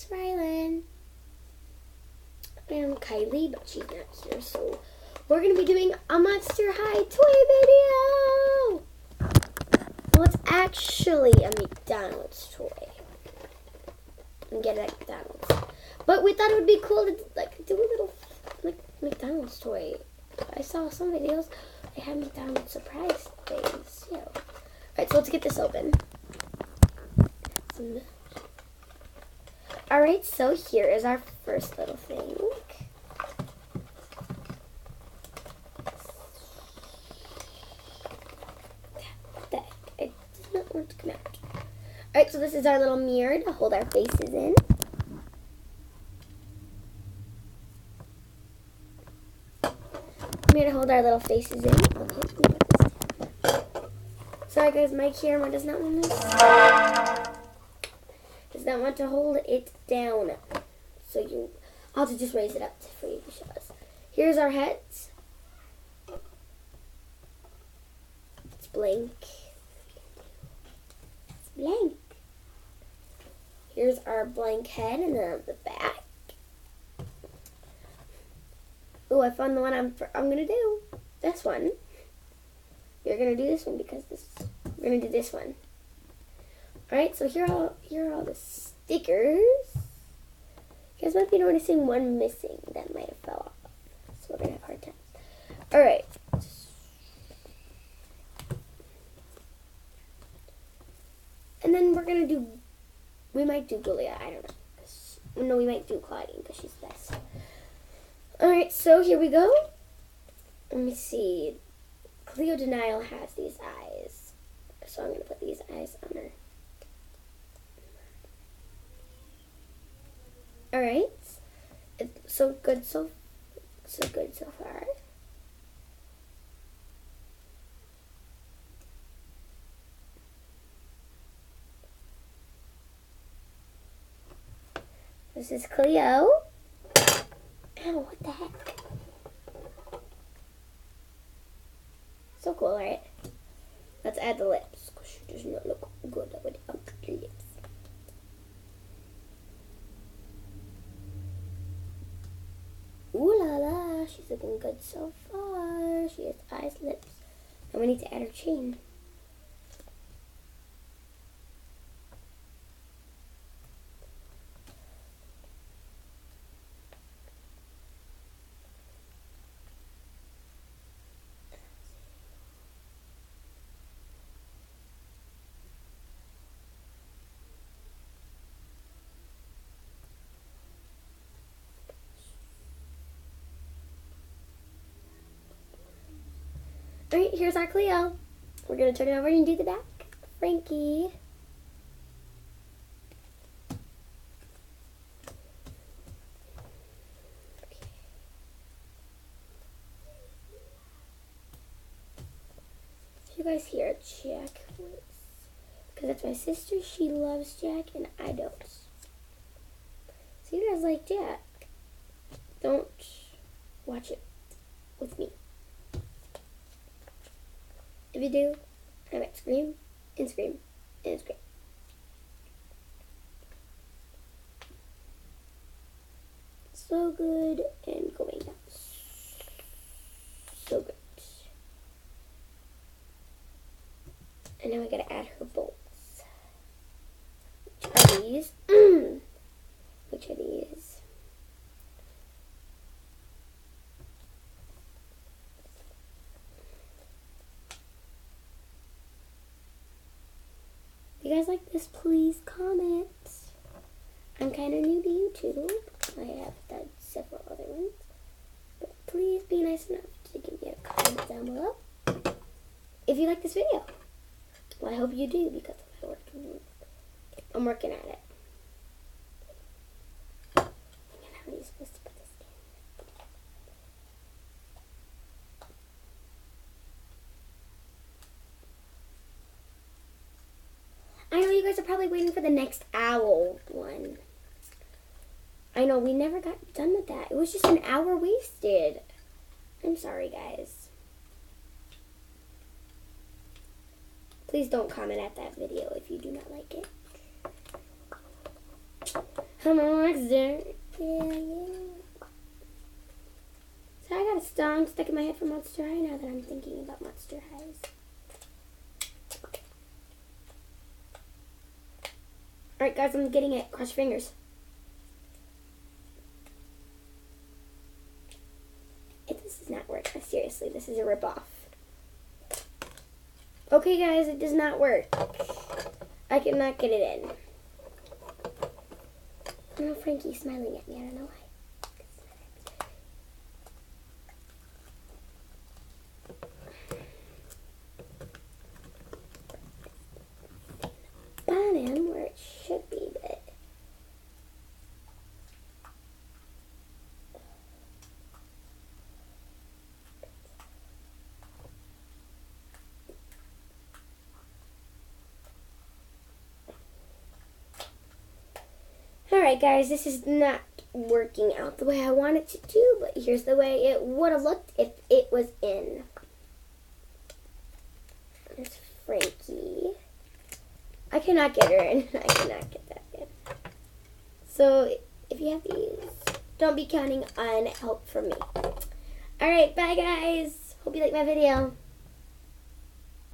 it's Rylan. And Kylie, but she's not here, so we're going to be doing a Monster High toy video! Well, it's actually a McDonald's toy. And get it at McDonald's. But we thought it would be cool to like do a little McDonald's toy. I saw some videos, they had McDonald's surprise things, you know. Alright, so let's get this open. Alright, so here is our first little thing. What the heck? It does not want to come out. Alright, so this is our little mirror to hold our faces in. Mirror to hold our little faces in. Okay. Sorry guys, my camera does not want to hold it down. So I'll have to just raise it up for you to show us. Here's our heads. It's blank. It's blank. Here's our blank head, and then on the back. Oh, I found the one I'm gonna do. This one. We're gonna do this one because we're gonna do this one. Alright, so here are all the stickers. You guys might be noticing one missing that might have fell off. So we're gonna have a hard time. Alright. And then we might do Julia, I don't know. No, we might do Claudine because she's the best. Alright, so here we go. Let me see. Cleo Denial has these eyes. So I'm going to put these eyes on her. Alright. It's so good so far. This is Cleo. Ow, what the heck? So cool, right? Let's add the lips. She does not look good without the lips. Ooh la la, she's looking good so far. She has eyes, lips. And we need to add her chain. Alright, here's our Cleo. We're going to turn it over and do the back. Frankie. Okay. You guys hear Jack voice? Because that's my sister. She loves Jack and I don't. So you guys like Jack. Don't watch it with me. If you do, I might scream and scream and scream. So good and going down. So good. And now I gotta add her bolts. Which are these? Which are these? If you guys like this, please comment. I'm kind of new to YouTube. I have done several other ones. But please be nice enough to give me a comment down below if you like this video. Well, I hope you do because I'm working at it. How are you supposed to put this in? I know you guys are probably waiting for the next owl one. I know, we never got done with that. It was just an hour wasted. I'm sorry, guys. Please don't comment at that video if you do not like it. I'm a monster. Yeah. So I got a song stuck in my head from Monster High now that I'm thinking about Monster Highs. Alright guys, I'm getting it. Cross your fingers. If this does not work, seriously, this is a ripoff. Okay guys, it does not work. I cannot get it in. Oh, Frankie's smiling at me. I don't know why. Bottom where it should be, but alright guys, this is not working out the way I want it to do, but here's the way it would have looked if it was in. There's Frankie. I cannot get her in. I cannot get that in. So if you have these, don't be counting on help from me. Alright, bye guys. Hope you like my video.